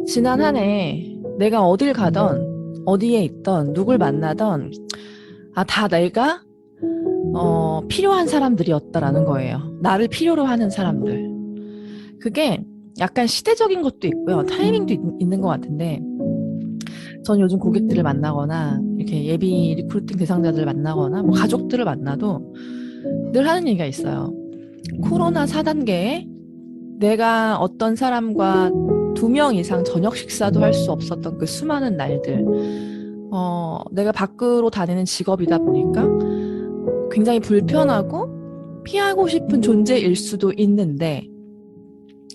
지난 한 해 내가 어딜 가던 어디에 있던 누굴 만나던 다 내가 필요한 사람들이었다라는 거예요. 나를 필요로 하는 사람들. 그게 약간 시대적인 것도 있고요. 타이밍도 있는 것 같은데 전 요즘 고객들을 만나거나 이렇게 예비 리크루팅 대상자들을 만나거나 뭐 가족들을 만나도 늘 하는 얘기가 있어요. 코로나 4단계에 내가 어떤 사람과 2명 이상 저녁 식사도 할 수 없었던 그 수많은 날들. 내가 밖으로 다니는 직업이다 보니까 굉장히 불편하고 피하고 싶은 존재일 수도 있는데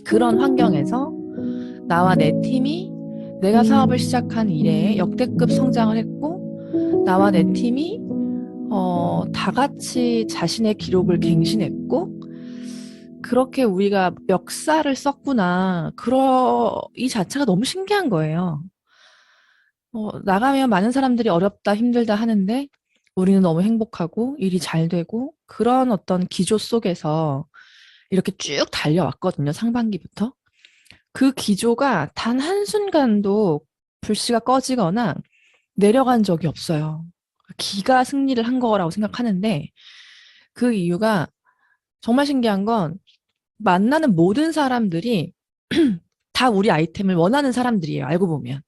그런 환경에서 나와 내 팀이 내가 사업을 시작한 이래에 역대급 성장을 했고 나와 내 팀이 다 같이 자신의 기록을 갱신했고 그렇게 우리가 역사를 썼구나. 이 자체가 너무 신기한 거예요. 나가면 많은 사람들이 어렵다, 힘들다 하는데 우리는 너무 행복하고 일이 잘 되고 그런 어떤 기조 속에서 이렇게 쭉 달려왔거든요, 상반기부터. 그 기조가 단 한순간도 불씨가 꺼지거나 내려간 적이 없어요. 기가 승리를 한 거라고 생각하는데 그 이유가 정말 신기한 건 만나는 모든 사람들이 다 우리 아이템을 원하는 사람들이에요. 알고 보면.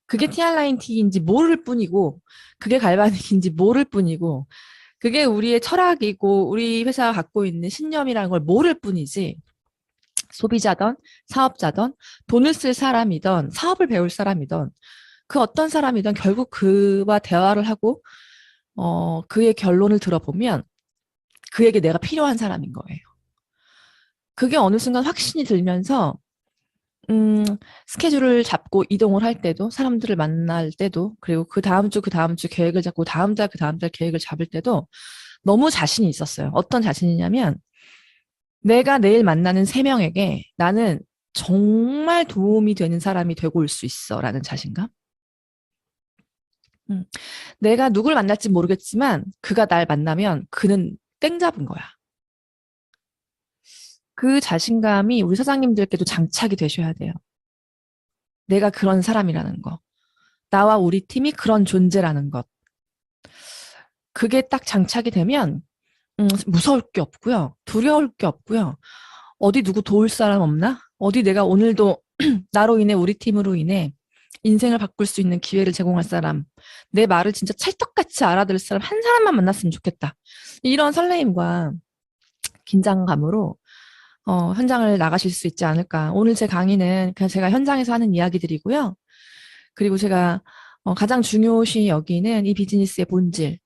그게 티알라인 T인지 모를 뿐이고 그게 갈바닉인지 모를 뿐이고 그게 우리의 철학이고 우리 회사가 갖고 있는 신념이라는 걸 모를 뿐이지 소비자든 사업자든 돈을 쓸 사람이든 사업을 배울 사람이든 그 어떤 사람이든 결국 그와 대화를 하고 그의 결론을 들어보면 그에게 내가 필요한 사람인 거예요. 그게 어느 순간 확신이 들면서 음, 스케줄을 잡고 이동을 할 때도, 사람들을 만날 때도, 그리고 그 다음 주 계획을 잡고 다음 달, 그 다음 달 계획을 잡을 때도 너무 자신이 있었어요. 어떤 자신이냐면, 내가 내일 만나는 3명에게 나는 정말 도움이 되는 사람이 되고 올 수 있어. 라는 자신감. 음, 내가 누굴 만날지 모르겠지만, 그가 날 만나면 그는 땡 잡은 거야. 그 자신감이 우리 사장님들께도 장착이 되셔야 돼요. 내가 그런 사람이라는 거. 나와 우리 팀이 그런 존재라는 것. 그게 딱 장착이 되면 무서울 게 없고요. 두려울 게 없고요. 어디 누구 도울 사람 없나? 어디 내가 오늘도 나로 인해 우리 팀으로 인해 인생을 바꿀 수 있는 기회를 제공할 사람, 내 말을 진짜 찰떡같이 알아들을 사람 한 사람만 만났으면 좋겠다. 이런 설레임과 긴장감으로 현장을 나가실 수 있지 않을까. 오늘 제 강의는 그냥 제가 현장에서 하는 이야기들이고요. 그리고 제가 가장 중요시 여기는 이 비즈니스의 본질,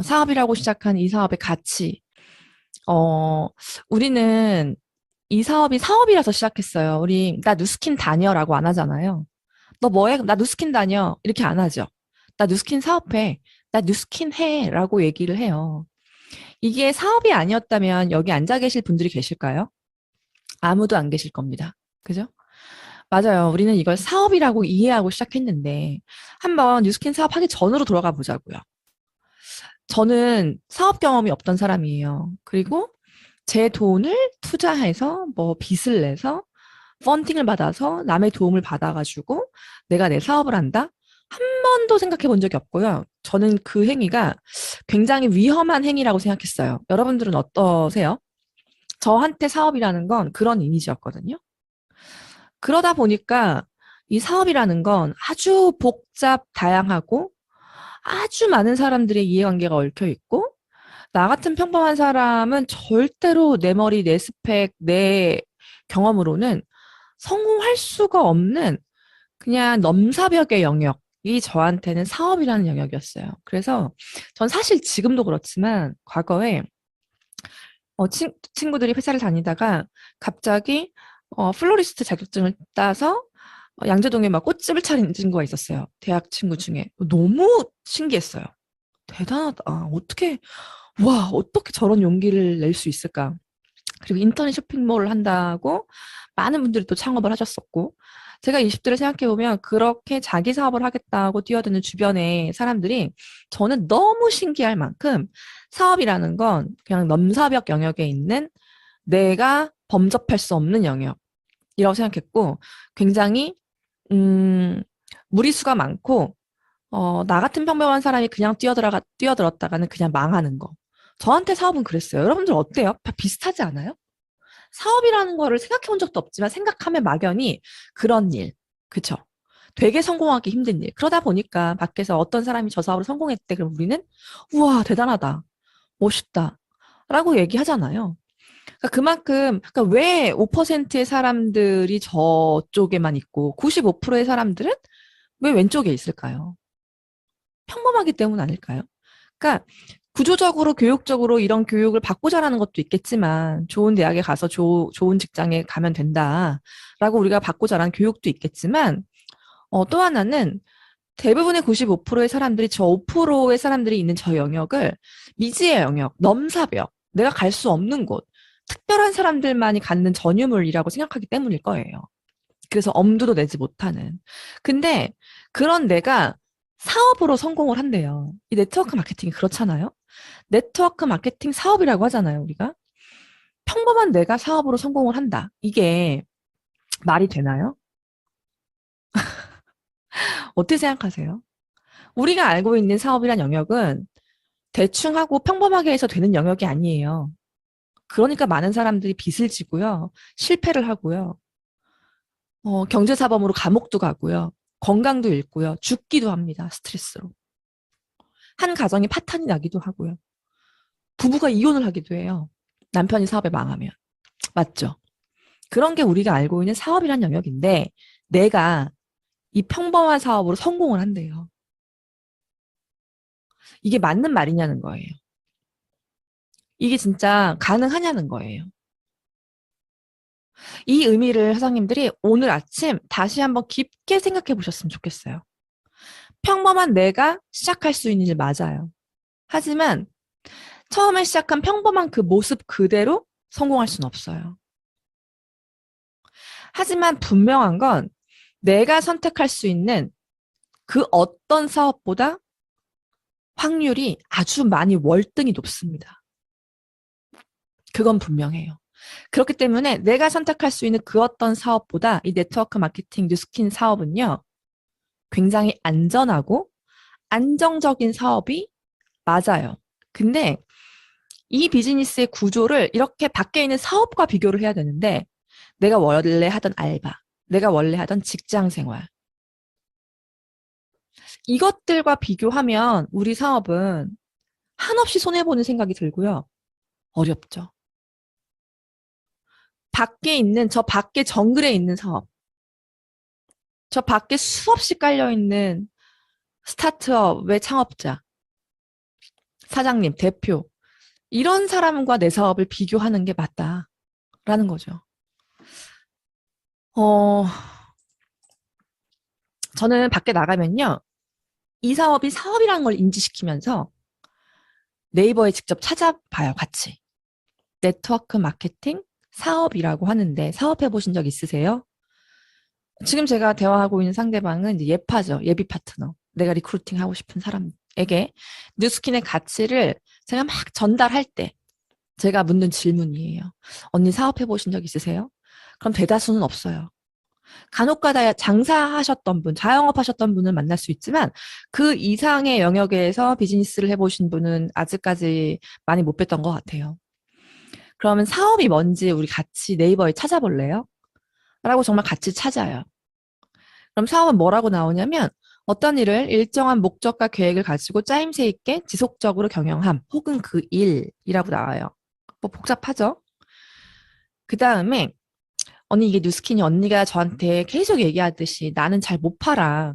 사업이라고 시작한 이 사업의 가치. 어, 우리는 이 사업이 사업이라서 시작했어요. 나 누스킨 다녀라고 안 하잖아요. 너 뭐해? 나 누스킨 다녀. 이렇게 안 하죠. 나 누스킨 사업해. 나 누스킨 해. 라고 얘기를 해요. 이게 사업이 아니었다면 여기 앉아 계실 분들이 계실까요? 아무도 안 계실 겁니다. 그죠? 맞아요. 우리는 이걸 사업이라고 이해하고 시작했는데 한번 뉴스킨 사업하기 전으로 돌아가 보자고요. 저는 사업 경험이 없던 사람이에요. 그리고 제 돈을 투자해서 뭐 빚을 내서 펀딩을 받아서 남의 도움을 받아가지고 내가 내 사업을 한다? 한 번도 생각해 본 적이 없고요. 저는 그 행위가 굉장히 위험한 행위라고 생각했어요. 여러분들은 어떠세요? 저한테 사업이라는 건 그런 이미지였거든요. 그러다 보니까 이 사업이라는 건 아주 복잡, 다양하고 아주 많은 사람들의 이해관계가 얽혀 있고 나 같은 평범한 사람은 절대로 내 머리, 내 스펙, 내 경험으로는 성공할 수가 없는 그냥 넘사벽의 영역이 저한테는 사업이라는 영역이었어요. 그래서 전 사실 지금도 그렇지만 과거에 친구들이 회사를 다니다가 갑자기 플로리스트 자격증을 따서 양재동에 막 꽃집을 차린 친구가 있었어요. 대학 친구 중에. 너무 신기했어요. 대단하다. 어떻게 저런 용기를 낼 수 있을까? 그리고 인터넷 쇼핑몰을 한다고 많은 분들이 또 창업을 하셨었고, 제가 20대를 생각해보면 그렇게 자기 사업을 하겠다고 뛰어드는 주변의 사람들이 저는 너무 신기할 만큼 사업이라는 건 그냥 넘사벽 영역에 있는 내가 범접할 수 없는 영역. 이라고 생각했고, 굉장히 음, 무리수가 많고, 나 같은 평범한 사람이 그냥 뛰어들었다가는 그냥 망하는 거. 저한테 사업은 그랬어요. 여러분들 어때요? 다 비슷하지 않아요? 사업이라는 거를 생각해 본 적도 없지만 생각하면 막연히 그런 일. 그쵸? 되게 성공하기 힘든 일. 그러다 보니까 밖에서 어떤 사람이 저 사업으로 성공했대. 그럼 우리는 우와, 대단하다. 멋있다. 라고 얘기하잖아요. 그러니까 그만큼, 그러니까 왜 5%의 사람들이 저쪽에만 있고 95%의 사람들은 왜 왼쪽에 있을까요? 평범하기 때문 아닐까요? 그러니까 구조적으로 교육적으로 이런 교육을 받고 자라는 것도 있겠지만 좋은 대학에 가서 좋은 직장에 가면 된다라고 우리가 받고 자란 교육도 있겠지만 또 하나는 대부분의 95%의 사람들이 저 5%의 사람들이 있는 저 영역을 미지의 영역, 넘사벽, 내가 갈 수 없는 곳, 특별한 사람들만이 갖는 전유물이라고 생각하기 때문일 거예요. 그래서 엄두도 내지 못하는. 근데 그런 내가 사업으로 성공을 한대요. 이 네트워크 마케팅이 그렇잖아요. 네트워크 마케팅 사업이라고 하잖아요, 우리가. 평범한 내가 사업으로 성공을 한다. 이게 말이 되나요? 어떻게 생각하세요? 우리가 알고 있는 사업이란 영역은 대충 하고 평범하게 해서 되는 영역이 아니에요. 그러니까 많은 사람들이 빚을 지고요. 실패를 하고요. 경제사범으로 감옥도 가고요. 건강도 잃고요. 죽기도 합니다. 스트레스로. 한 가정이 파탄이 나기도 하고요. 부부가 이혼을 하기도 해요. 남편이 사업에 망하면. 맞죠? 그런 게 우리가 알고 있는 사업이란 영역인데 내가 이 평범한 사업으로 성공을 한대요. 이게 맞는 말이냐는 거예요. 이게 진짜 가능하냐는 거예요. 이 의미를 사장님들이 오늘 아침 다시 한번 깊게 생각해 보셨으면 좋겠어요. 평범한 내가 시작할 수 있는 일 맞아요. 하지만 처음에 시작한 평범한 그 모습 그대로 성공할 수는 없어요. 하지만 분명한 건 내가 선택할 수 있는 그 어떤 사업보다 확률이 아주 많이 월등히 높습니다. 그건 분명해요. 그렇기 때문에 내가 선택할 수 있는 그 어떤 사업보다 이 네트워크 마케팅 뉴스킨 사업은요, 굉장히 안전하고 안정적인 사업이 맞아요. 근데 이 비즈니스의 구조를 이렇게 밖에 있는 사업과 비교를 해야 되는데 내가 원래 하던 알바, 내가 원래 하던 직장 생활 이것들과 비교하면 우리 사업은 한없이 손해보는 생각이 들고요. 어렵죠. 밖에 있는 저 밖에 정글에 있는 사업, 저 밖에 수없이 깔려있는 스타트업의 창업자, 사장님, 대표 이런 사람과 내 사업을 비교하는 게 맞다라는 거죠. 어, 저는 밖에 나가면요. 이 사업이 사업이라는 걸 인지시키면서 네이버에 직접 찾아봐요, 같이. 네트워크 마케팅 사업이라고 하는데 사업해 보신 적 있으세요? 지금 제가 대화하고 있는 상대방은 이제 예파죠. 예비 파트너. 내가 리크루팅 하고 싶은 사람에게 뉴스킨의 가치를 제가 막 전달할 때 제가 묻는 질문이에요. 언니 사업해 보신 적 있으세요? 그럼 대다수는 없어요. 간혹가다 장사하셨던 분, 자영업하셨던 분을 만날 수 있지만 그 이상의 영역에서 비즈니스를 해보신 분은 아직까지 많이 못 뵀던 것 같아요. 그러면 사업이 뭔지 우리 같이 네이버에 찾아볼래요? 라고 정말 같이 찾아요. 그럼 사업은 뭐라고 나오냐면 어떤 일을 일정한 목적과 계획을 가지고 짜임새 있게 지속적으로 경영함 혹은 그 일이라고 나와요. 뭐 복잡하죠? 그 다음에 언니 이게 뉴스킨이 언니가 저한테 계속 얘기하듯이 나는 잘 못 팔아.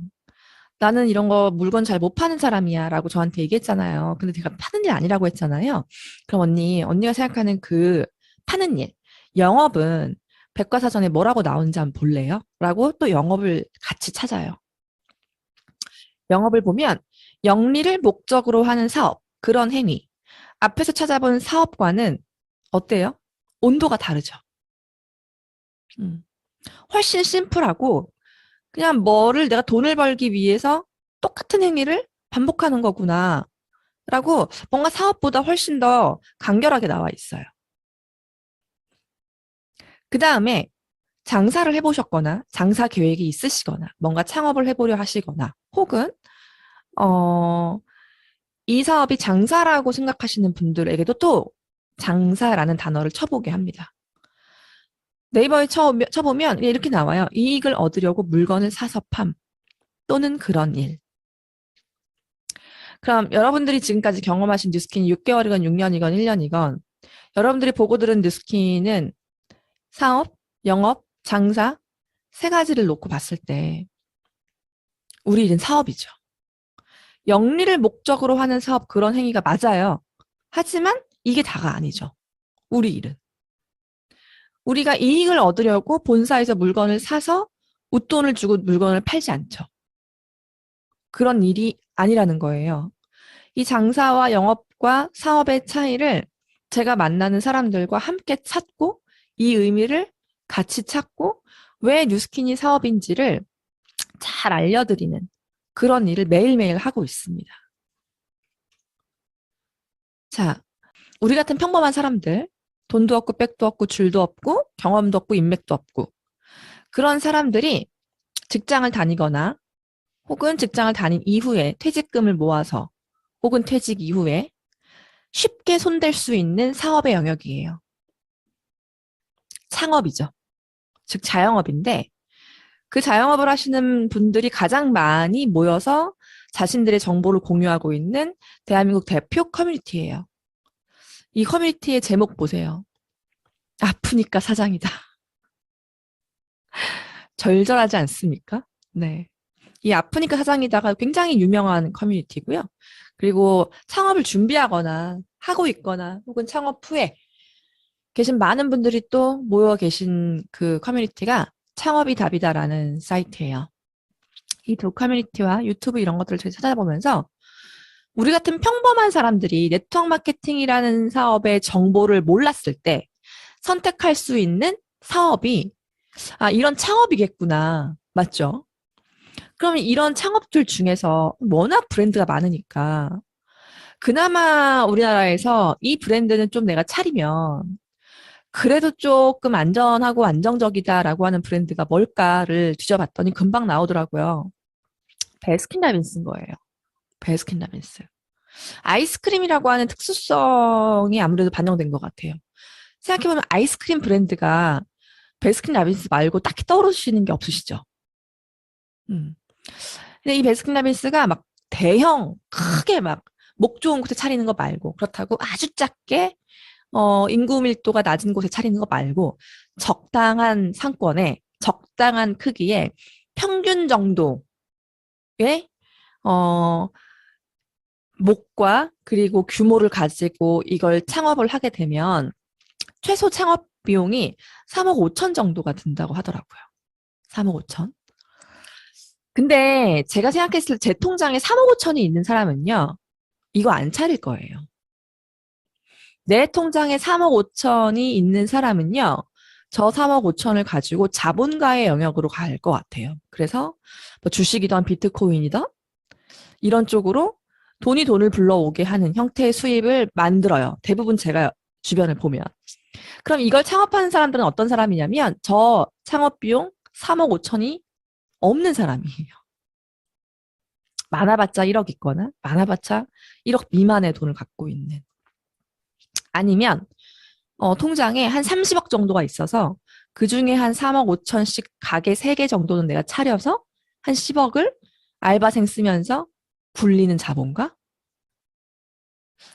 나는 이런 거 물건 잘 못 파는 사람이야 라고 저한테 얘기했잖아요. 근데 제가 파는 일 아니라고 했잖아요. 그럼 언니가 생각하는 그 파는 일, 영업은 백과사전에 뭐라고 나오는지 한번 볼래요? 라고 또 영업을 같이 찾아요. 영업을 보면 영리를 목적으로 하는 사업, 그런 행위. 앞에서 찾아본 사업과는 어때요? 온도가 다르죠. 음. 훨씬 심플하고 그냥 뭐를 내가 돈을 벌기 위해서 똑같은 행위를 반복하는 거구나. 라고 뭔가 사업보다 훨씬 더 간결하게 나와 있어요. 그 다음에 장사를 해보셨거나 장사 계획이 있으시거나 뭔가 창업을 해보려 하시거나 혹은 어, 이 사업이 장사라고 생각하시는 분들에게도 또 장사라는 단어를 쳐보게 합니다. 네이버에 쳐보면 이렇게 나와요. 이익을 얻으려고 물건을 사서 팜 또는 그런 일. 그럼 여러분들이 지금까지 경험하신 뉴스킨이 6개월이건 6년이건 1년이건 여러분들이 보고 들은 뉴스킨은 사업, 영업, 장사 세 가지를 놓고 봤을 때 우리 일은 사업이죠. 영리를 목적으로 하는 사업 그런 행위가 맞아요. 하지만 이게 다가 아니죠. 우리 일은. 우리가 이익을 얻으려고 본사에서 물건을 사서 웃돈을 주고 물건을 팔지 않죠. 그런 일이 아니라는 거예요. 이 장사와 영업과 사업의 차이를 제가 만나는 사람들과 함께 찾고 이 의미를 같이 찾고 왜 뉴스킨이 사업인지를 잘 알려드리는 그런 일을 매일매일 하고 있습니다. 자, 우리 같은 평범한 사람들, 돈도 없고 백도 없고 줄도 없고 경험도 없고 인맥도 없고 그런 사람들이 직장을 다니거나 혹은 직장을 다닌 이후에 퇴직금을 모아서 혹은 퇴직 이후에 쉽게 손댈 수 있는 사업의 영역이에요. 창업이죠. 즉 자영업인데 그 자영업을 하시는 분들이 가장 많이 모여서 자신들의 정보를 공유하고 있는 대한민국 대표 커뮤니티예요. 이 커뮤니티의 제목 보세요. 아프니까 사장이다. 절절하지 않습니까? 네. 이 아프니까 사장이다가 굉장히 유명한 커뮤니티고요. 그리고 창업을 준비하거나 하고 있거나 혹은 창업 후에 계신 많은 분들이 또 모여 계신 그 커뮤니티가 창업이 답이다라는 사이트예요. 이 두 커뮤니티와 유튜브 이런 것들을 저희 찾아보면서 우리 같은 평범한 사람들이 네트워크 마케팅이라는 사업의 정보를 몰랐을 때 선택할 수 있는 사업이 이런 창업이겠구나. 맞죠? 그러면 이런 창업들 중에서 워낙 브랜드가 많으니까 그나마 우리나라에서 이 브랜드는 좀 내가 차리면 그래도 조금 안전하고 안정적이다라고 하는 브랜드가 뭘까를 뒤져봤더니 금방 나오더라고요. 베스킨라빈스인 거예요. 베스킨라빈스. 아이스크림이라고 하는 특수성이 아무래도 반영된 것 같아요. 생각해보면 아이스크림 브랜드가 베스킨라빈스 말고 딱히 떠오르시는 게 없으시죠? 음. 근데 이 베스킨라빈스가 막 대형, 크게 막 목 좋은 곳에 차리는 거 말고 그렇다고 아주 작게 인구 밀도가 낮은 곳에 차리는 거 말고 적당한 상권에 적당한 크기에 평균 정도의 어, 목과 그리고 규모를 가지고 이걸 창업을 하게 되면 최소 창업 비용이 3억 5천 정도가 든다고 하더라고요. 3억 5천. 근데 제가 생각했을 때 제 통장에 3억 5천이 있는 사람은요. 이거 안 차릴 거예요. 내 통장에 3억 5천이 있는 사람은요. 저 3억 5천을 가지고 자본가의 영역으로 갈 것 같아요. 그래서 뭐 주식이든 비트코인이든 이런 쪽으로 돈이 돈을 불러오게 하는 형태의 수입을 만들어요. 대부분 제가 주변을 보면. 그럼 이걸 창업하는 사람들은 어떤 사람이냐면 저 창업 비용 3억 5천이 없는 사람이에요. 많아봤자 1억 있거나 많아봤자 1억 미만의 돈을 갖고 있는. 아니면 통장에 한 30억 정도가 있어서 그중에 한 3억 5천씩 가게 3개 정도는 내가 차려서 한 10억을 알바생 쓰면서 굴리는 자본가?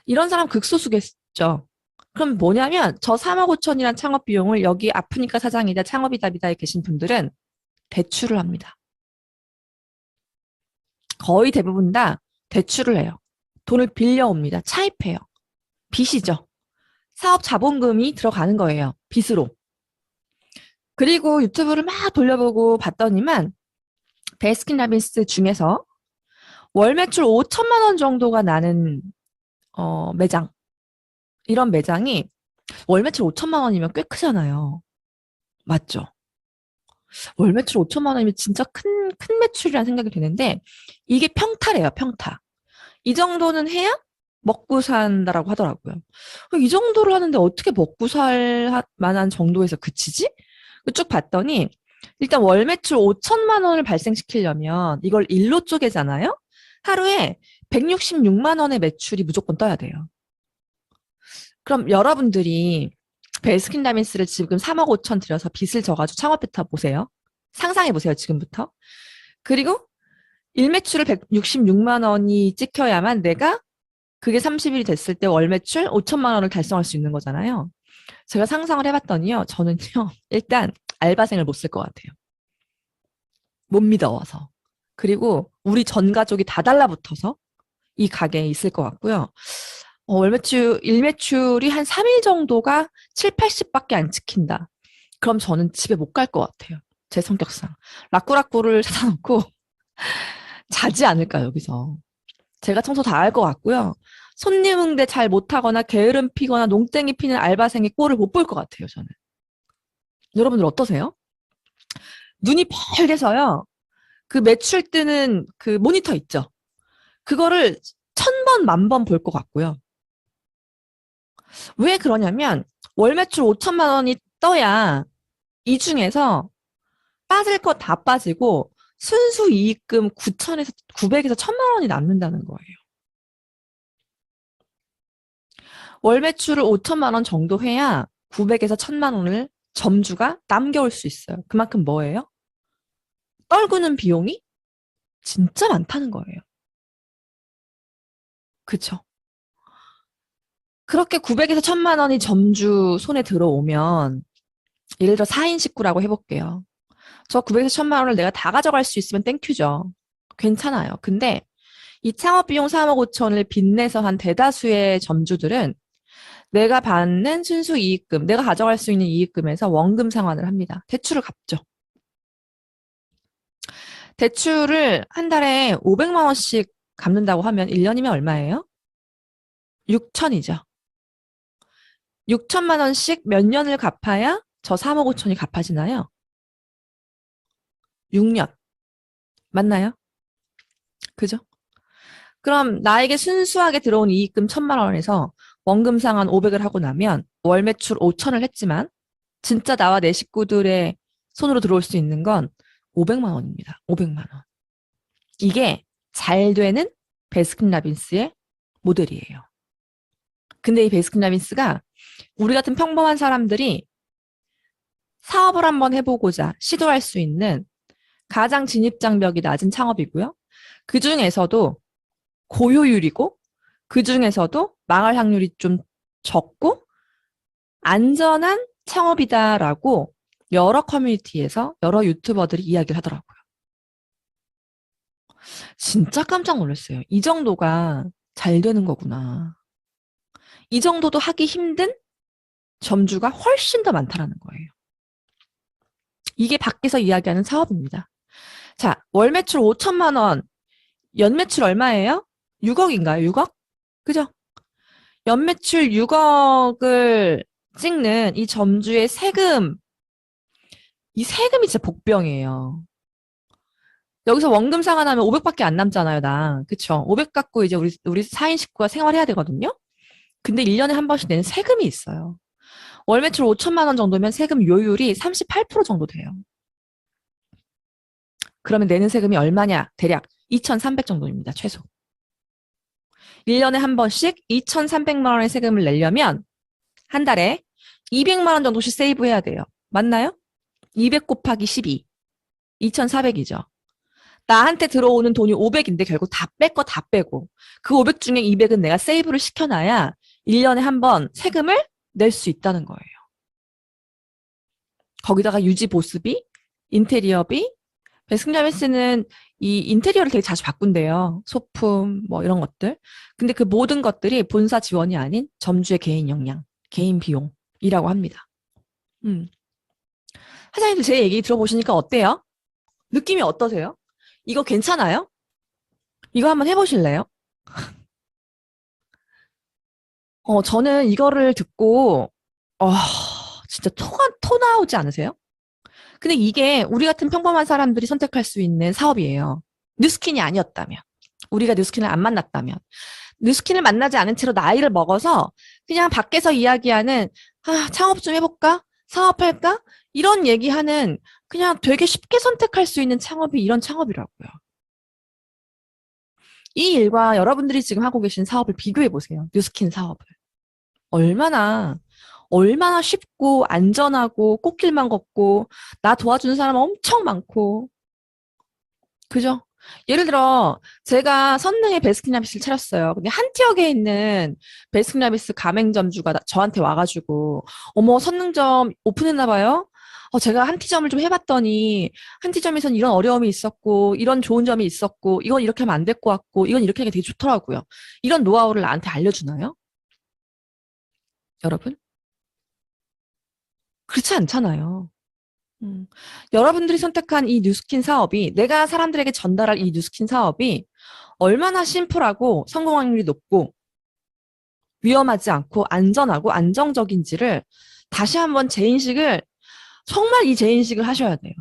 이런 사람 극소수겠죠. 그럼 뭐냐면 저 3억 5천이란 창업 비용을 여기 아프니까 사장이다 창업이 답이다에 계신 분들은 대출을 합니다. 거의 대부분 다 대출을 해요. 돈을 빌려옵니다. 차입해요. 빚이죠. 사업 자본금이 들어가는 거예요. 빚으로. 그리고 유튜브를 막 돌려보고 봤더니만 베스킨라빈스 중에서 월 매출 5천만 원 정도가 나는 매장. 이런 매장이 월 매출 5천만 원이면 꽤 크잖아요. 맞죠? 월 매출 5천만 원이면 진짜 큰 매출이라는 생각이 드는데 이게 평타래요, 평타. 이 정도는 해야 먹고 산다라고 하더라고요. 이 정도를 하는데 어떻게 먹고 살 만한 정도에서 그치지? 쭉 봤더니 일단 월 매출 5천만 원을 발생시키려면 이걸 일로 쪼개잖아요. 하루에 166만 원의 매출이 무조건 떠야 돼요. 그럼 여러분들이 베스킨라빈스를 지금 3억 5천 들여서 빚을 져가지고 창업했다 보세요. 상상해 보세요, 지금부터. 그리고 일매출을 166만 원이 찍혀야만 내가 그게 30일이 됐을 때 월 매출 5천만 원을 달성할 수 있는 거잖아요. 제가 상상을 해봤더니요. 저는요. 일단 알바생을 못 쓸 것 같아요. 못 믿어서. 그리고 우리 전 가족이 다 달라붙어서 이 가게에 있을 것 같고요. 일매출이 한 3일 정도가 7, 80밖에 안 찍힌다. 그럼 저는 집에 못 갈 것 같아요. 제 성격상. 라꾸라꾸를 사다 놓고 자지 않을까, 여기서. 제가 청소 다 할 것 같고요. 손님 응대 잘 못하거나 게으름 피거나 농땡이 피는 알바생의 꼴을 못 볼 것 같아요, 저는. 여러분들 어떠세요? 눈이 벌게서요. 그 매출 뜨는 그 모니터 있죠? 그거를 1000번, 10,000번 볼 것 같고요. 왜 그러냐면 월 매출 5천만 원이 떠야 이 중에서 빠질 거 다 빠지고 순수 이익금 9천에서 900에서 1000만 원이 남는다는 거예요. 월 매출을 5천만 원 정도 해야 900에서 1000만 원을 점주가 남겨올 수 있어요. 그만큼 뭐예요? 떨구는 비용이 진짜 많다는 거예요. 그쵸? 그렇게 900에서 1000만 원이 점주 손에 들어오면 예를 들어 4인 식구라고 해볼게요. 저 900에서 1000만 원을 내가 다 가져갈 수 있으면 땡큐죠. 괜찮아요. 근데 이 창업비용 3억 5천을 빚내서 한 대다수의 점주들은 내가 받는 순수 이익금, 내가 가져갈 수 있는 이익금에서 원금 상환을 합니다. 대출을 갚죠. 대출을 한 달에 500만 원씩 갚는다고 하면 1년이면 얼마예요? 6천이죠. 6천만 원씩 몇 년을 갚아야 저 3억 5천이 갚아지나요? 6년. 맞나요? 그죠? 그럼 나에게 순수하게 들어온 이익금 1000만 원에서 원금 상환 500을 하고 나면 월 매출 5천을 했지만 진짜 나와 내 식구들의 손으로 들어올 수 있는 건 500만 원입니다. 500만 원. 이게 잘 되는 베스킨라빈스의 모델이에요. 근데 이 베스킨라빈스가 우리 같은 평범한 사람들이 사업을 한번 해보고자 시도할 수 있는 가장 진입장벽이 낮은 창업이고요. 그 중에서도 고효율이고 그 중에서도 망할 확률이 좀 적고 안전한 창업이다라고 여러 커뮤니티에서 여러 유튜버들이 이야기를 하더라고요. 진짜 깜짝 놀랐어요. 이 정도가 잘 되는 거구나. 이 정도도 하기 힘든 점주가 훨씬 더 많다라는 거예요. 이게 밖에서 이야기하는 사업입니다. 자, 월 매출 5천만 원, 연 매출 얼마예요? 6억인가요? 6억? 그죠? 연 매출 6억을 찍는 이 점주의 세금, 이 세금이 진짜 복병이에요. 여기서 원금 상환하면 500밖에 안 남잖아요, 나. 그쵸? 500 갖고 이제 우리 4인 식구가 생활해야 되거든요? 근데 1년에 한 번씩 내는 세금이 있어요. 월 매출 5천만 원 정도면 세금 요율이 38% 정도 돼요. 그러면 내는 세금이 얼마냐? 대략 2,300 정도입니다, 최소. 1년에 한 번씩 2,300만 원의 세금을 내려면 한 달에 200만 원 정도씩 세이브해야 돼요. 맞나요? 200 곱하기 12. 2,400이죠. 나한테 들어오는 돈이 500인데 결국 다 뺄 거 다 빼고 그 500 중에 200은 내가 세이브를 시켜놔야 1년에 한 번 세금을 낼 수 있다는 거예요. 거기다가 유지 보수비, 인테리어비, 베스킨라빈스는 이 인테리어를 되게 자주 바꾼대요. 소품, 뭐 이런 것들. 근데 그 모든 것들이 본사 지원이 아닌 점주의 개인 역량, 개인 비용이라고 합니다. 사장님도 제 얘기 들어보시니까 어때요? 느낌이 어떠세요? 이거 괜찮아요? 이거 한번 해보실래요? 저는 이거를 듣고, 진짜 토 나오지 않으세요? 근데 이게 우리 같은 평범한 사람들이 선택할 수 있는 사업이에요. 뉴스킨이 아니었다면. 우리가 뉴스킨을 안 만났다면. 뉴스킨을 만나지 않은 채로 나이를 먹어서 그냥 밖에서 이야기하는, 창업 좀 해볼까? 사업할까? 이런 얘기하는 그냥 되게 쉽게 선택할 수 있는 창업이 이런 창업이라고요. 이 일과 여러분들이 지금 하고 계신 사업을 비교해 보세요. 뉴스킨 사업을. 얼마나, 얼마나 쉽고 안전하고 꽃길만 걷고 나 도와주는 사람 엄청 많고 그죠? 예를 들어 제가 선릉에 베스킨라빈스를 차렸어요. 근데 한티역에 있는 베스킨라빈스 가맹점주가 저한테 와가지고 어머 선릉점 오픈했나 봐요. 제가 한티점을 좀 해봤더니 한티점에선 이런 어려움이 있었고 이런 좋은 점이 있었고 이건 이렇게 하면 안 될 것 같고 이건 이렇게 하는 게 되게 좋더라고요. 이런 노하우를 나한테 알려주나요? 여러분? 그렇지 않잖아요. 음. 여러분들이 선택한 이 뉴스킨 사업이 내가 사람들에게 전달할 이 뉴스킨 사업이 얼마나 심플하고 성공 확률이 높고 위험하지 않고 안전하고 안정적인지를 다시 한번 재인식을 정말 이 재인식을 하셔야 돼요.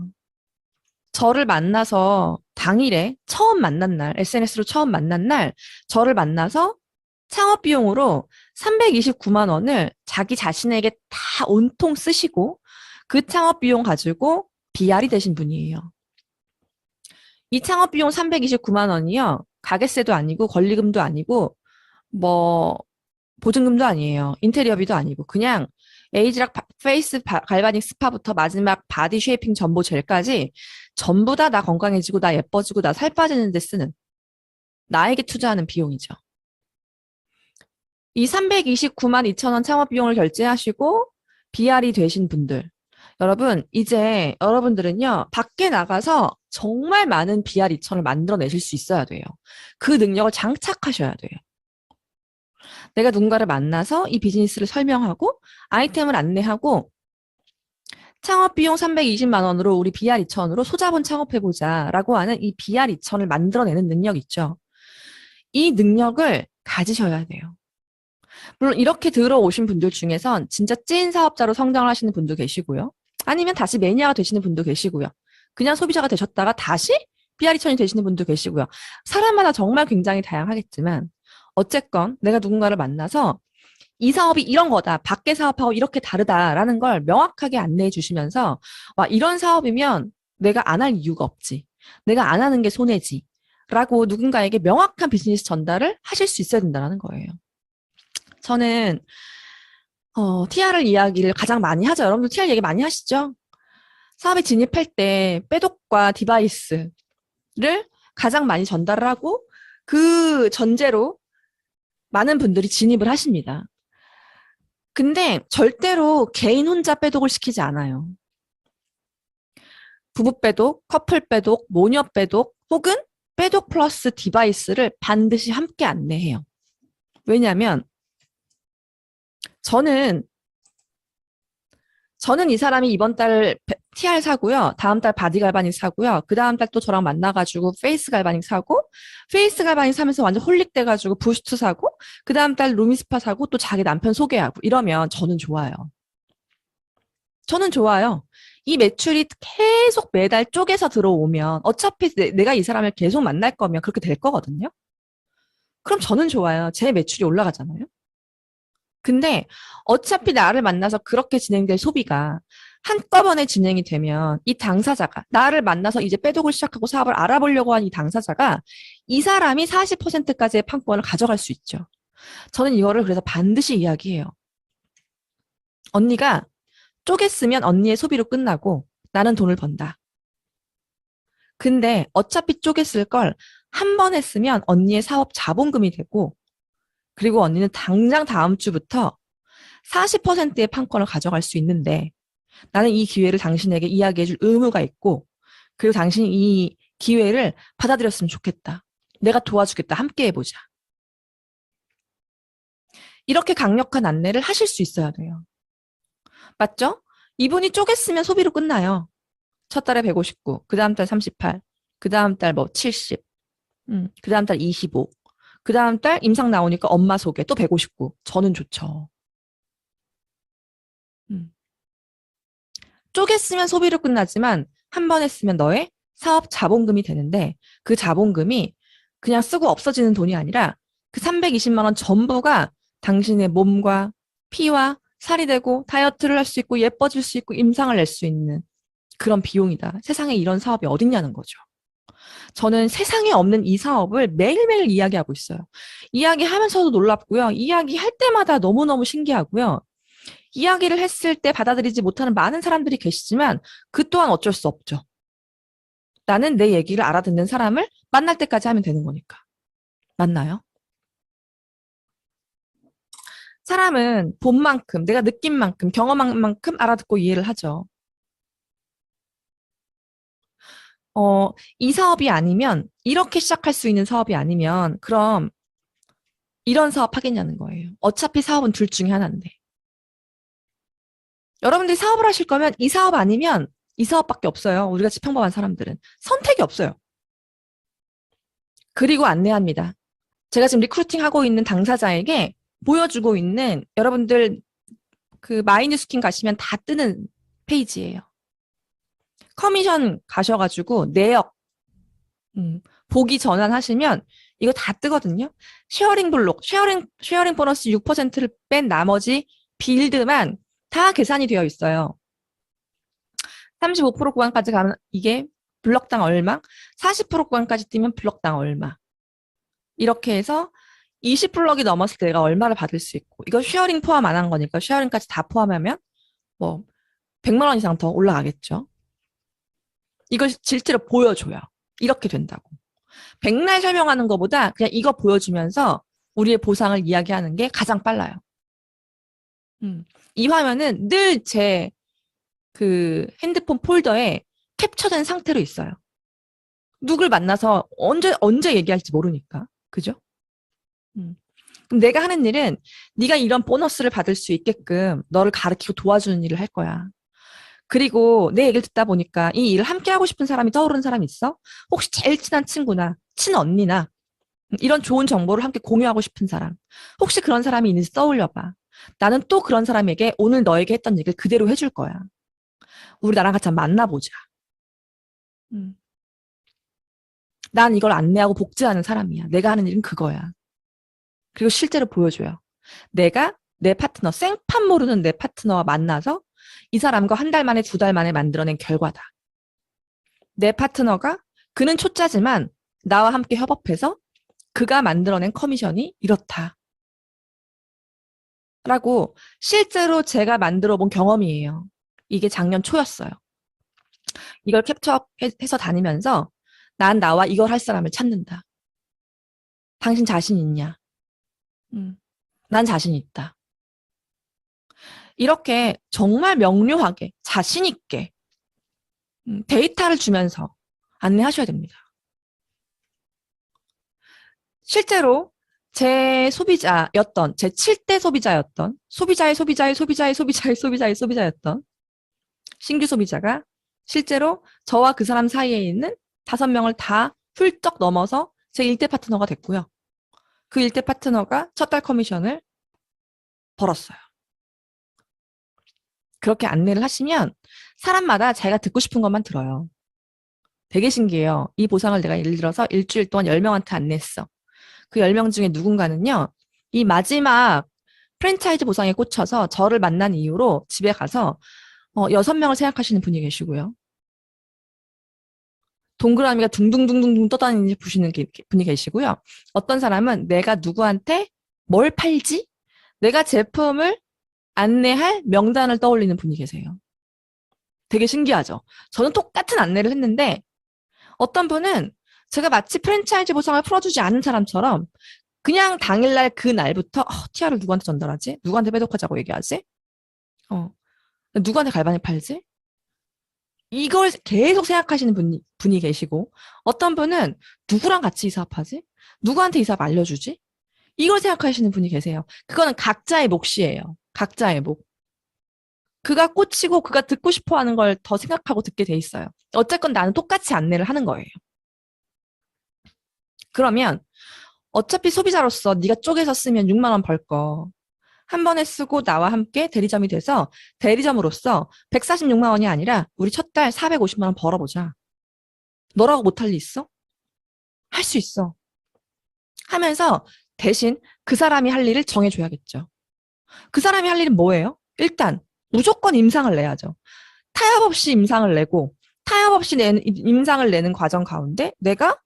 저를 만나서 당일에 처음 만난 날, SNS로 처음 만난 날 저를 만나서 창업 비용으로 329만 원을 자기 자신에게 다 온통 쓰시고 그 창업 비용 가지고 BR이 되신 분이에요. 이 창업 비용 329만 원이요. 가게세도 아니고 권리금도 아니고 뭐 보증금도 아니에요. 인테리어비도 아니고 그냥 에이지락 페이스 갈바닉 스파부터 마지막 바디 쉐이핑 전보 젤까지 전부 다 나 건강해지고 나 예뻐지고 나 살 빠지는 데 쓰는 나에게 투자하는 비용이죠. 이 329만 2천 원 창업 비용을 결제하시고 BR이 되신 분들 여러분 이제 여러분들은요 밖에 나가서 정말 많은 BR 2천을 만들어내실 수 있어야 돼요. 그 능력을 장착하셔야 돼요. 내가 누군가를 만나서 이 비즈니스를 설명하고 아이템을 안내하고 창업 비용 320만 원으로 우리 BR 2천으로 소자본 창업해보자라고 하는 이 BR 2천을 만들어내는 능력 있죠. 이 능력을 가지셔야 돼요. 물론 이렇게 들어오신 분들 중에선 진짜 찐 사업자로 성장을 하시는 분도 계시고요. 아니면 다시 매니아가 되시는 분도 계시고요. 그냥 소비자가 되셨다가 다시 BR 2천이 되시는 분도 계시고요. 사람마다 정말 굉장히 다양하겠지만 어쨌건 내가 누군가를 만나서 이 사업이 이런 거다. 밖에 사업하고 이렇게 다르다라는 걸 명확하게 안내해 주시면서 와 이런 사업이면 내가 안 할 이유가 없지. 내가 안 하는 게 손해지. 라고 누군가에게 명확한 비즈니스 전달을 하실 수 있어야 된다는 거예요. 저는 TR 이야기를 가장 많이 하죠. 여러분들 TR 얘기 많이 하시죠? 사업에 진입할 때 빼독과 디바이스를 가장 많이 전달을 하고 그 전제로 많은 분들이 진입을 하십니다. 근데 절대로 개인 혼자 빼독을 시키지 않아요. 부부 빼독, 커플 빼독, 모녀 빼독 혹은 빼독 플러스 디바이스를 반드시 함께 안내해요. 왜냐하면 저는 이 사람이 이번 달 TR 사고요. 다음 달 바디 갈바닉 사고요. 그 다음 달 또 저랑 만나가지고 페이스 갈바닉 사고, 페이스 갈바닉 사면서 완전 홀릭돼가지고 부스트 사고, 그 다음 달 루미스파 사고, 또 자기 남편 소개하고 이러면 저는 좋아요. 저는 좋아요. 이 매출이 계속 매달 쪼개서 들어오면 어차피 내가 이 사람을 계속 만날 거면 그렇게 될 거거든요. 그럼 저는 좋아요. 제 매출이 올라가잖아요. 근데 어차피 나를 만나서 그렇게 진행될 소비가 한꺼번에 진행이 되면 이 당사자가 나를 만나서 이제 빼독을 시작하고 사업을 알아보려고 하는 이 당사자가 이 사람이 40%까지의 판권을 가져갈 수 있죠. 저는 이거를 그래서 반드시 이야기해요. 언니가 쪼갰으면 언니의 소비로 끝나고 나는 돈을 번다. 근데 어차피 쪼갰을 걸 한 번 했으면 언니의 사업 자본금이 되고 그리고 언니는 당장 다음 주부터 40%의 판권을 가져갈 수 있는데 나는 이 기회를 당신에게 이야기해줄 의무가 있고 그리고 당신이 이 기회를 받아들였으면 좋겠다. 내가 도와주겠다. 함께 해보자. 이렇게 강력한 안내를 하실 수 있어야 돼요. 맞죠? 이분이 쪼갰으면 소비로 끝나요. 첫 달에 159, 그 다음 달 38, 그 다음 달 뭐 70, 그 다음 달 25, 그 다음 달 임상 나오니까 엄마 소개 또 159. 저는 좋죠. 쪼갰으면 소비로 끝나지만 한 번 했으면 너의 사업 자본금이 되는데 그 자본금이 그냥 쓰고 없어지는 돈이 아니라 그 320만 원 전부가 당신의 몸과 피와 살이 되고 다이어트를 할 수 있고 예뻐질 수 있고 임상을 낼 수 있는 그런 비용이다. 세상에 이런 사업이 어딨냐는 거죠. 저는 세상에 없는 이 사업을 매일매일 이야기하고 있어요. 이야기하면서도 놀랍고요. 이야기할 때마다 너무너무 신기하고요. 이야기를 했을 때 받아들이지 못하는 많은 사람들이 계시지만 그 또한 어쩔 수 없죠. 나는 내 얘기를 알아듣는 사람을 만날 때까지 하면 되는 거니까. 맞나요? 사람은 본 만큼, 내가 느낀 만큼, 경험한 만큼 알아듣고 이해를 하죠. 이 사업이 아니면, 이렇게 시작할 수 있는 사업이 아니면, 그럼 이런 사업 하겠냐는 거예요. 어차피 사업은 둘 중에 하나인데. 여러분들이 사업을 하실 거면 이 사업 아니면 이 사업밖에 없어요. 우리같이 평범한 사람들은. 선택이 없어요. 그리고 안내합니다. 제가 지금 리크루팅 하고 있는 당사자에게 보여주고 있는 여러분들 그 마이뉴스킨 가시면 다 뜨는 페이지예요. 커미션 가셔가지고 내역 보기 전환하시면 이거 다 뜨거든요. 쉐어링 블록, 쉐어링 보너스 6%를 뺀 나머지 빌드만 다 계산이 되어 있어요. 35% 구간까지 가면 이게 블럭당 얼마, 40% 구간까지 뛰면 블럭당 얼마. 이렇게 해서 20블럭이 넘었을 때 내가 얼마를 받을 수 있고, 이거 쉐어링 포함 안 한 거니까 쉐어링까지 다 포함하면 뭐 100만 원 이상 더 올라가겠죠. 이걸 실제로 보여줘요. 이렇게 된다고. 백날 설명하는 것보다 그냥 이거 보여주면서 우리의 보상을 이야기하는 게 가장 빨라요. 이 화면은 늘 제 그 핸드폰 폴더에 캡처된 상태로 있어요. 누굴 만나서 언제 얘기할지 모르니까. 그죠? 그럼 내가 하는 일은 네가 이런 보너스를 받을 수 있게끔 너를 가르치고 도와주는 일을 할 거야. 그리고 내 얘기를 듣다 보니까 이 일을 함께 하고 싶은 사람이 떠오르는 사람이 있어? 혹시 제일 친한 친구나 친언니나 이런 좋은 정보를 함께 공유하고 싶은 사람. 혹시 그런 사람이 있는지 떠올려봐. 나는 또 그런 사람에게 오늘 너에게 했던 얘기를 그대로 해줄 거야. 우리 나랑 같이 한번 만나보자. 음. 난 이걸 안내하고 복제하는 사람이야. 내가 하는 일은 그거야. 그리고 실제로 보여줘요. 내가 내 파트너, 생판 모르는 내 파트너와 만나서 이 사람과 한 달 만에, 두 달 만에 만들어낸 결과다. 내 파트너가 그는 초짜지만 나와 함께 협업해서 그가 만들어낸 커미션이 이렇다. 라고 실제로 제가 만들어 본 경험이에요. 이게 작년 초였어요. 이걸 캡처해서 다니면서 난 나와 이걸 할 사람을 찾는다. 당신 자신 있냐? 난 자신 있다. 이렇게 정말 명료하게 자신 있게 데이터를 주면서 안내하셔야 됩니다. 실제로 제 소비자였던, 제 7대 소비자였던, 소비자였던 신규 소비자가 실제로 저와 그 사람 사이에 있는 5명을 다 훌쩍 넘어서 제 1대 파트너가 됐고요. 그 1대 파트너가 첫 달 커미션을 벌었어요. 그렇게 안내를 하시면 사람마다 자기가 듣고 싶은 것만 들어요. 되게 신기해요. 이 보상을 내가 예를 들어서 일주일 동안 10명한테 안냈어. 그 10명 중에 누군가는요. 이 마지막 프랜차이즈 보상에 꽂혀서 저를 만난 이후로 집에 가서 6명을 생각하시는 분이 계시고요. 동그라미가 둥둥둥둥 떠다니는 보시는 분이 계시고요. 어떤 사람은 내가 누구한테 뭘 팔지? 내가 제품을 안내할 명단을 떠올리는 분이 계세요. 되게 신기하죠? 저는 똑같은 안내를 했는데 어떤 분은 제가 마치 프랜차이즈 보상을 풀어주지 않은 사람처럼 그냥 당일날 그 날부터 TR을 누구한테 전달하지? 누구한테 배독하자고 얘기하지? 누구한테 갈바니 팔지? 이걸 계속 생각하시는 분이 계시고 어떤 분은 누구랑 같이 이 사업하지? 누구한테 이 사업 알려주지? 이걸 생각하시는 분이 계세요. 그거는 각자의 몫이에요. 각자의 몫. 그가 꽂히고 그가 듣고 싶어하는 걸 더 생각하고 듣게 돼 있어요. 어쨌건 나는 똑같이 안내를 하는 거예요. 그러면 어차피 소비자로서 네가 쪼개서 쓰면 6만 원 벌 거. 한 번에 쓰고 나와 함께 대리점이 돼서 대리점으로서 146만 원이 아니라 우리 첫 달 450만 원 벌어보자. 너라고 못할 일 있어? 할 수 있어. 하면서 대신 그 사람이 할 일을 정해줘야겠죠. 그 사람이 할 일은 뭐예요? 일단 무조건 임상을 내야죠. 타협 없이 임상을 내고 타협 없이 임상을 내는 과정 가운데 내가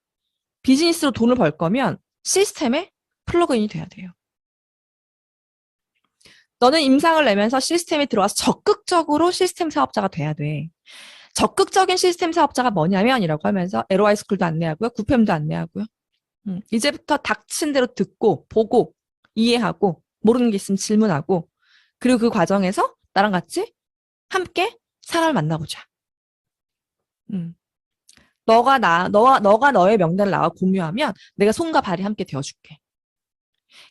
비즈니스로 돈을 벌 거면 시스템에 플러그인이 돼야 돼요. 너는 임상을 내면서 시스템에 들어와서 적극적으로 시스템 사업자가 돼야 돼. 적극적인 시스템 사업자가 뭐냐면 이라고 하면서 LOI 스쿨도 안내하고요. 구팸도 안내하고요. 이제부터 닥친 대로 듣고 보고 이해하고 모르는 게 있으면 질문하고 그리고 그 과정에서 나랑 같이 함께 사람을 만나보자. 너가 너의 명단을 나와 공유하면 내가 손과 발이 함께 되어줄게.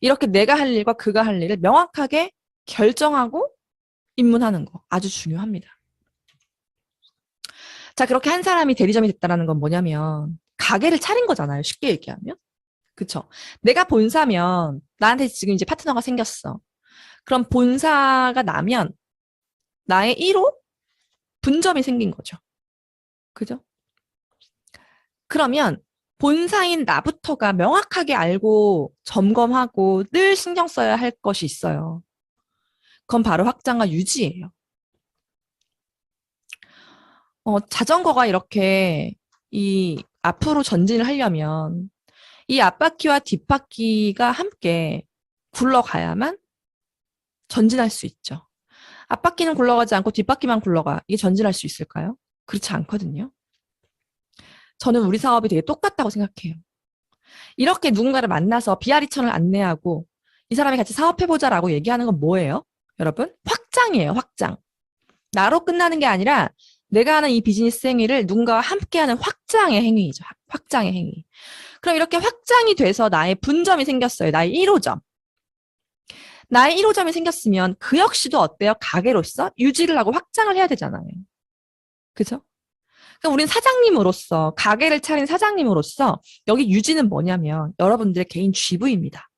이렇게 내가 할 일과 그가 할 일을 명확하게 결정하고 입문하는 거 아주 중요합니다. 자, 그렇게 한 사람이 대리점이 됐다는 건 뭐냐면 가게를 차린 거잖아요. 쉽게 얘기하면. 그쵸? 내가 본사면 나한테 지금 이제 파트너가 생겼어. 그럼 본사가 나면 나의 1호 분점이 생긴 거죠. 그죠? 그러면 본사인 나부터가 명확하게 알고 점검하고 늘 신경 써야 할 것이 있어요. 그건 바로 확장과 유지예요. 자전거가 이렇게 이 앞으로 전진을 하려면 이 앞바퀴와 뒷바퀴가 함께 굴러가야만 전진할 수 있죠. 앞바퀴는 굴러가지 않고 뒷바퀴만 굴러가. 이게 전진할 수 있을까요? 그렇지 않거든요. 저는 우리 사업이 되게 똑같다고 생각해요. 이렇게 누군가를 만나서 비아리천을 안내하고 이 사람이 같이 사업해보자라고 얘기하는 건 뭐예요? 여러분? 확장이에요, 확장. 나로 끝나는 게 아니라 내가 하는 이 비즈니스 행위를 누군가와 함께하는 확장의 행위이죠. 확장의 행위. 그럼 이렇게 확장이 돼서 나의 분점이 생겼어요. 나의 1호점. 나의 1호점이 생겼으면 그 역시도 어때요? 가게로서 유지를 하고 확장을 해야 되잖아요. 그죠? 그러니까 우리는 사장님으로서, 가게를 차린 사장님으로서 여기 유지는 뭐냐면 여러분들의 개인 GV입니다.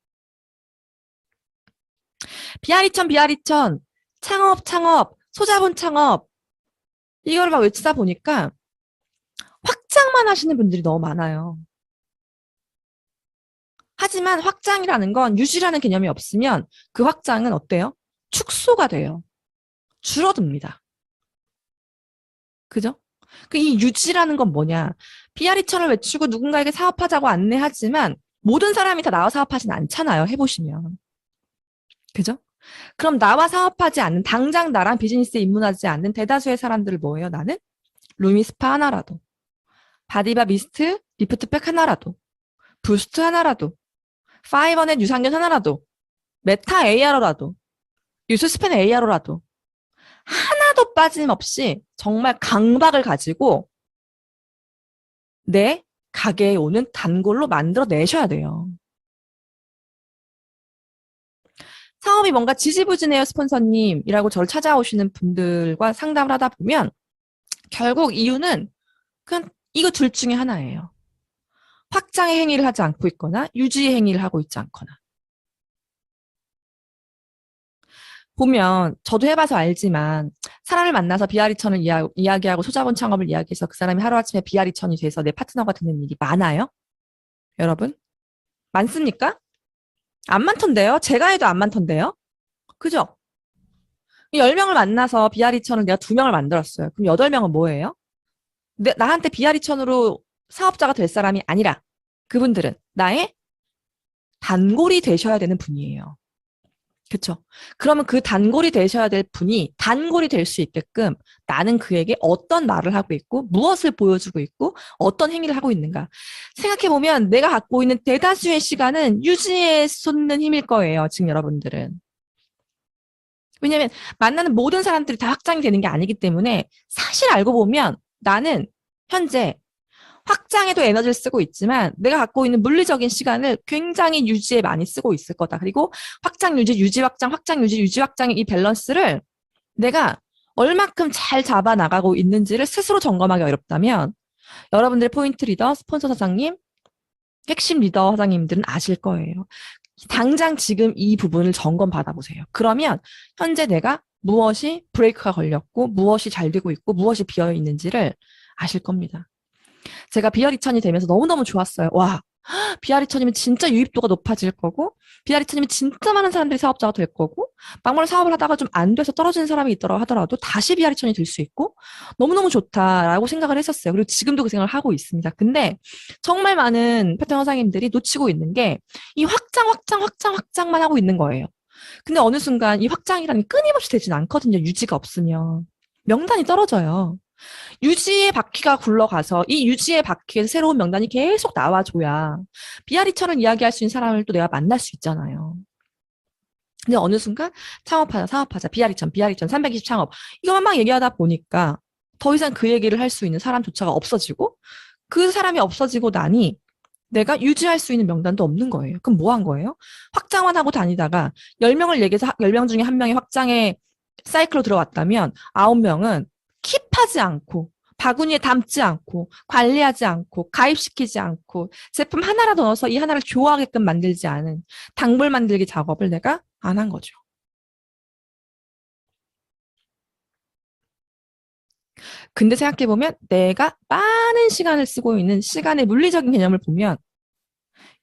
비아리천, 창업, 소자본 창업 이걸 막 외치다 보니까 확장만 하시는 분들이 너무 많아요. 하지만 확장이라는 건 유지라는 개념이 없으면 그 확장은 어때요? 축소가 돼요. 줄어듭니다. 그죠? 이 유지라는 건 뭐냐? 비아리천을 외치고 누군가에게 사업하자고 안내하지만 모든 사람이 다 나와 사업하진 않잖아요. 해보시면. 그죠? 그럼 나와 사업하지 않는, 당장 나랑 비즈니스에 입문하지 않는 대다수의 사람들을 뭐예요? 나는 루미스파 하나라도, 바디바 미스트, 리프트팩 하나라도, 부스트 하나라도, 파이버넷 유산균 하나라도, 메타 AR로라도, 유스스펜 AR로라도 하나도 빠짐없이 정말 강박을 가지고 내 가게에 오는 단골로 만들어내셔야 돼요. 사업이 뭔가 지지부진해요, 스폰서님이라고 저를 찾아오시는 분들과 상담을 하다 보면 결국 이유는 그냥 이거 둘 중에 하나예요. 확장의 행위를 하지 않고 있거나 유지의 행위를 하고 있지 않거나. 보면 저도 해봐서 알지만 사람을 만나서 비아리천을 이야기하고 소자본 창업을 이야기해서 그 사람이 하루아침에 비아리천이 돼서 내 파트너가 되는 일이 많아요? 여러분? 많습니까? 안 많던데요? 제가 해도 안 많던데요? 그죠? 10명을 만나서 비아리천을 내가 2명을 만들었어요. 그럼 8명은 뭐예요? 나한테 비아리천으로 사업자가 될 사람이 아니라 그분들은 나의 단골이 되셔야 되는 분이에요. 그렇죠? 그러면 그 단골이 되셔야 될 분이 단골이 될 수 있게끔 나는 그에게 어떤 말을 하고 있고 무엇을 보여주고 있고 어떤 행위를 하고 있는가. 생각해보면 내가 갖고 있는 대다수의 시간은 유지에 쏟는 힘일 거예요. 지금 여러분들은. 왜냐하면 만나는 모든 사람들이 다 확장이 되는 게 아니기 때문에 사실 알고 보면 나는 현재 확장에도 에너지를 쓰고 있지만 내가 갖고 있는 물리적인 시간을 굉장히 유지에 많이 쓰고 있을 거다. 그리고 확장, 유지, 유지, 확장, 확장, 유지, 유지, 확장의 이 밸런스를 내가 얼마큼 잘 잡아 나가고 있는지를 스스로 점검하기 어렵다면 여러분들의 포인트 리더, 스폰서 사장님, 핵심 리더 사장님들은 아실 거예요. 당장 지금 이 부분을 점검 받아보세요. 그러면 현재 내가 무엇이 브레이크가 걸렸고 무엇이 잘 되고 있고 무엇이 비어 있는지를 아실 겁니다. 제가 비어리천이 되면서 너무너무 좋았어요. 와, 비아리천이면 진짜 유입도가 높아질 거고, 비아리천이면 진짜 많은 사람들이 사업자가 될 거고, 막말 사업을 하다가 좀 안 돼서 떨어지는 사람이 있더라 하더라도 다시 비아리천이 될 수 있고, 너무너무 좋다라고 생각을 했었어요. 그리고 지금도 그 생각을 하고 있습니다. 근데 정말 많은 패턴 선생님들이 놓치고 있는 게 이 확장만 하고 있는 거예요. 근데 어느 순간 이 확장이라는 게 끊임없이 되진 않거든요. 유지가 없으면. 명단이 떨어져요. 유지의 바퀴가 굴러가서 이 유지의 바퀴에서 새로운 명단이 계속 나와줘야 비아리처럼 이야기할 수 있는 사람을 또 내가 만날 수 있잖아요. 근데 어느 순간 사업하자, 비아리천, 320 창업 이것만 막 얘기하다 보니까 더 이상 그 얘기를 할 수 있는 사람조차가 없어지고 그 사람이 없어지고 나니 내가 유지할 수 있는 명단도 없는 거예요. 그럼 뭐 한 거예요? 확장만 하고 다니다가 10명을 얘기해서 10명 중에 한 명이 확장에 사이클로 들어왔다면 9명은 킵하지 않고 바구니에 담지 않고 관리하지 않고 가입시키지 않고 제품 하나라도 넣어서 이 하나를 좋아하게끔 만들지 않은 단골 만들기 작업을 내가 안 한 거죠. 근데 생각해보면 내가 많은 시간을 쓰고 있는 시간의 물리적인 개념을 보면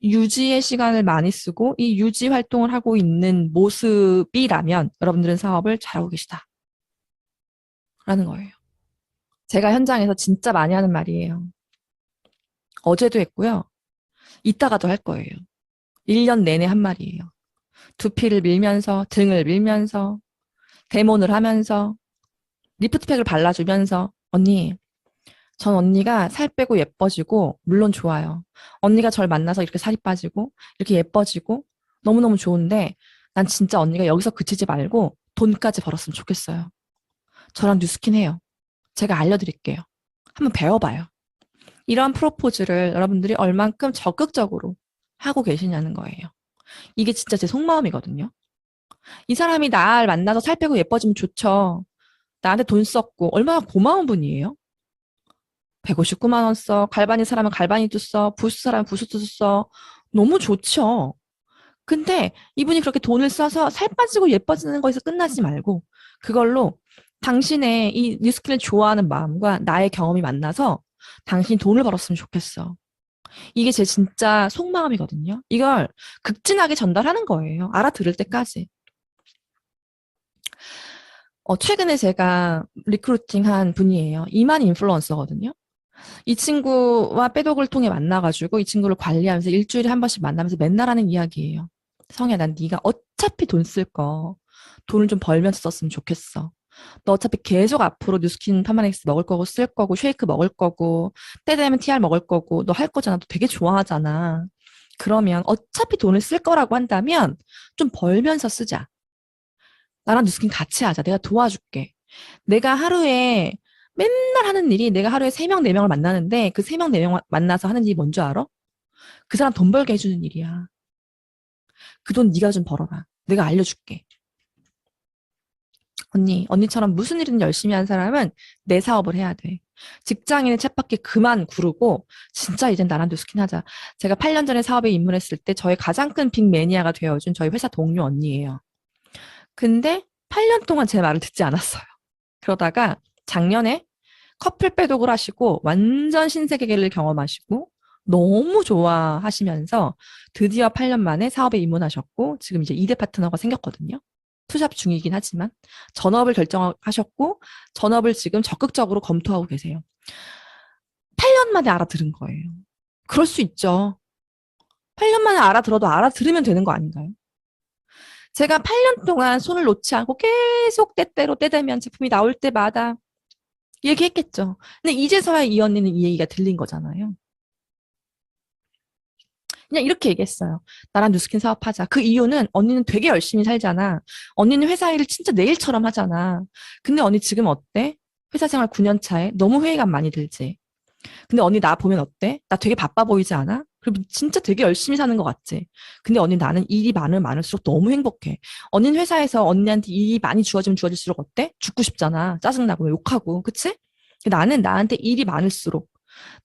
유지의 시간을 많이 쓰고 이 유지 활동을 하고 있는 모습이라면 여러분들은 사업을 잘하고 계시다. 라는 거예요. 제가 현장에서 진짜 많이 하는 말이에요. 어제도 했고요. 이따가도 할 거예요. 1년 내내 한 말이에요. 두피를 밀면서, 등을 밀면서, 데모를 하면서, 리프트팩을 발라주면서, 언니, 전 언니가 살 빼고 예뻐지고, 물론 좋아요. 언니가 절 만나서 이렇게 살이 빠지고, 이렇게 예뻐지고, 너무너무 좋은데, 난 진짜 언니가 여기서 그치지 말고, 돈까지 벌었으면 좋겠어요. 저랑 뉴스킨 해요. 제가 알려드릴게요. 한번 배워봐요. 이런 프로포즈를 여러분들이 얼만큼 적극적으로 하고 계시냐는 거예요. 이게 진짜 제 속마음이거든요. 이 사람이 날 만나서 살 빼고 예뻐지면 좋죠. 나한테 돈 썼고 얼마나 고마운 분이에요. 159만 원 써. 갈바니 사람은 갈바니도 써. 부스 사람은 부스도 써. 너무 좋죠. 근데 이분이 그렇게 돈을 써서 살 빠지고 예뻐지는 거에서 끝나지 말고 그걸로 당신의 이 뉴스킨을 좋아하는 마음과 나의 경험이 만나서 당신이 돈을 벌었으면 좋겠어. 이게 제 진짜 속마음이거든요. 이걸 극진하게 전달하는 거예요. 알아들을 때까지. 최근에 제가 리크루팅한 분이에요. 이만 인플루언서거든요. 이 친구와 빼독을 통해 만나가지고 이 친구를 관리하면서 일주일에 한 번씩 만나면서 맨날 하는 이야기예요. 성희야, 난 네가 어차피 돈 쓸 거 돈을 좀 벌면서 썼으면 좋겠어. 너 어차피 계속 앞으로 뉴스킨 파마넥스 먹을 거고 쓸 거고 쉐이크 먹을 거고 때 되면 TR 먹을 거고 너 할 거잖아. 너 되게 좋아하잖아. 그러면 어차피 돈을 쓸 거라고 한다면 좀 벌면서 쓰자. 나랑 뉴스킨 같이 하자. 내가 도와줄게. 내가 하루에 맨날 하는 일이 내가 하루에 3명, 4명을 만나는데 그 3명, 4명 만나서 하는 일이 뭔지 알아? 그 사람 돈 벌게 해주는 일이야. 그 돈 네가 좀 벌어라. 내가 알려줄게. 언니처럼 무슨 일이든 열심히 한 사람은 내 사업을 해야 돼. 직장인의 쳇바퀴 그만 구르고 진짜 이젠 나랑 뉴스킨 하자. 제가 8년 전에 사업에 입문했을 때 저의 가장 큰 빅 매니아가 되어준 저희 회사 동료 언니예요. 근데 8년 동안 제 말을 듣지 않았어요. 그러다가 작년에 커플 빼독을 하시고 완전 신세계를 경험하시고 너무 좋아하시면서 드디어 8년 만에 사업에 입문하셨고 지금 이제 2대 파트너가 생겼거든요. 투잡 중이긴 하지만 전업을 결정하셨고 전업을 지금 적극적으로 검토하고 계세요. 8년 만에 알아들은 거예요. 그럴 수 있죠. 8년 만에 알아들어도 알아들으면 되는 거 아닌가요? 제가 8년 동안 손을 놓지 않고 계속 때때로 때되면 제품이 나올 때마다 얘기했겠죠. 근데 이제서야 이 언니는 이 얘기가 들린 거잖아요. 그냥 이렇게 얘기했어요. 나랑 뉴스킨 사업하자. 그 이유는 언니는 되게 열심히 살잖아. 언니는 회사 일을 진짜 내일처럼 하잖아. 근데 언니 지금 어때? 회사 생활 9년 차에 너무 회의감 많이 들지. 근데 언니 나 보면 어때? 나 되게 바빠 보이지 않아? 그리고 진짜 되게 열심히 사는 것 같지? 근데 언니 나는 일이 많을수록 너무 행복해. 언니는 회사에서 언니한테 일이 많이 주어지면 주어질수록 어때? 죽고 싶잖아. 짜증나고 욕하고. 그치? 나는 나한테 일이 많을수록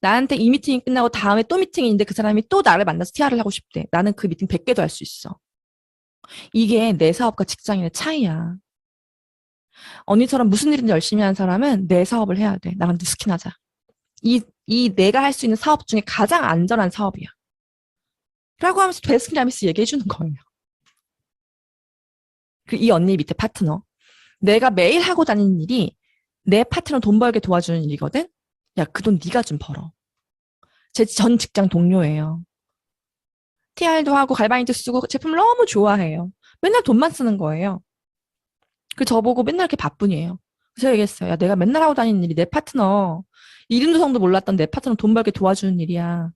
나한테 이 미팅이 끝나고 다음에 또 미팅이 있는데 그 사람이 또 나를 만나서 TR을 하고 싶대. 나는 그 미팅 100개도 할 수 있어. 이게 내 사업과 직장인의 차이야. 언니처럼 무슨 일인지 열심히 하는 사람은 내 사업을 해야 돼. 나랑 뉴스킨 하자. 이 내가 할 수 있는 사업 중에 가장 안전한 사업이야. 라고 하면서 베스킨라빈스 얘기해 주는 거예요. 그 이 언니 밑에 파트너. 내가 매일 하고 다니는 일이 내 파트너 돈 벌게 도와주는 일이거든? 야, 그 돈 네가 좀 벌어. 제 전 직장 동료예요. TR도 하고 갈바니도 쓰고 제품을 너무 좋아해요. 맨날 돈만 쓰는 거예요. 그 저보고 맨날 이렇게 바쁘니에요. 그래서 얘기했어요. 야, 내가 맨날 하고 다니는 일이 내 파트너, 이름도 성도 몰랐던 내 파트너 돈 벌게 도와주는 일이야.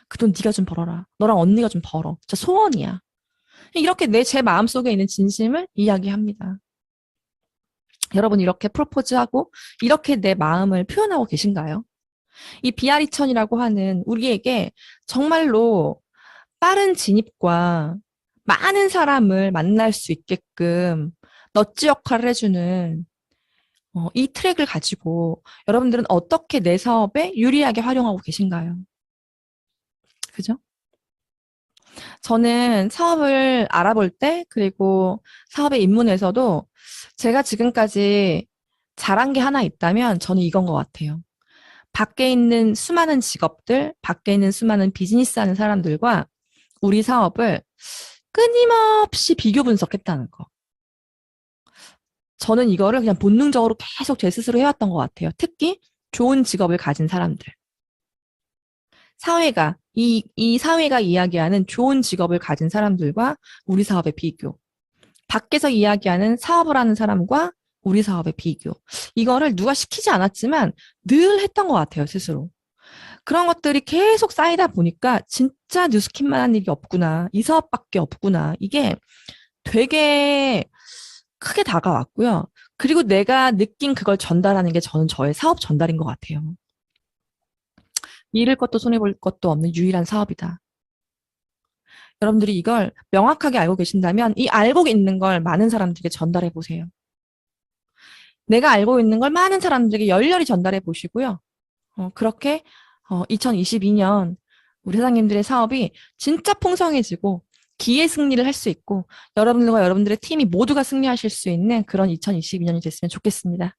그 돈 네가 좀 벌어라. 너랑 언니가 좀 벌어. 진짜 소원이야. 이렇게 제 마음속에 있는 진심을 이야기합니다. 여러분 이렇게 프로포즈하고 이렇게 내 마음을 표현하고 계신가요? 이 비아리천이라고 하는 우리에게 정말로 빠른 진입과 많은 사람을 만날 수 있게끔 넛지 역할을 해주는 이 트랙을 가지고 여러분들은 어떻게 내 사업에 유리하게 활용하고 계신가요? 그죠? 저는 사업을 알아볼 때 그리고 사업에 입문해서도 제가 지금까지 잘한 게 하나 있다면 저는 이건 것 같아요. 밖에 있는 수많은 직업들, 밖에 있는 수많은 비즈니스 하는 사람들과 우리 사업을 끊임없이 비교 분석했다는 거. 저는 이거를 그냥 본능적으로 계속 제 스스로 해왔던 것 같아요. 특히 좋은 직업을 가진 사람들. 이 사회가 이야기하는 좋은 직업을 가진 사람들과 우리 사업의 비교. 밖에서 이야기하는 사업을 하는 사람과 우리 사업의 비교. 이거를 누가 시키지 않았지만 늘 했던 것 같아요, 스스로. 그런 것들이 계속 쌓이다 보니까 진짜 뉴스킨만 한 일이 없구나. 이 사업밖에 없구나. 이게 되게 크게 다가왔고요. 그리고 내가 느낀 그걸 전달하는 게 저는 저의 사업 전달인 것 같아요. 잃을 것도 손해볼 것도 없는 유일한 사업이다. 여러분들이 이걸 명확하게 알고 계신다면 이 알고 있는 걸 많은 사람들에게 전달해 보세요. 내가 알고 있는 걸 많은 사람들에게 열렬히 전달해 보시고요. 그렇게 2022년 우리 사장님들의 사업이 진짜 풍성해지고 기회 승리를 할 수 있고 여러분들과 여러분들의 팀이 모두가 승리하실 수 있는 그런 2022년이 됐으면 좋겠습니다.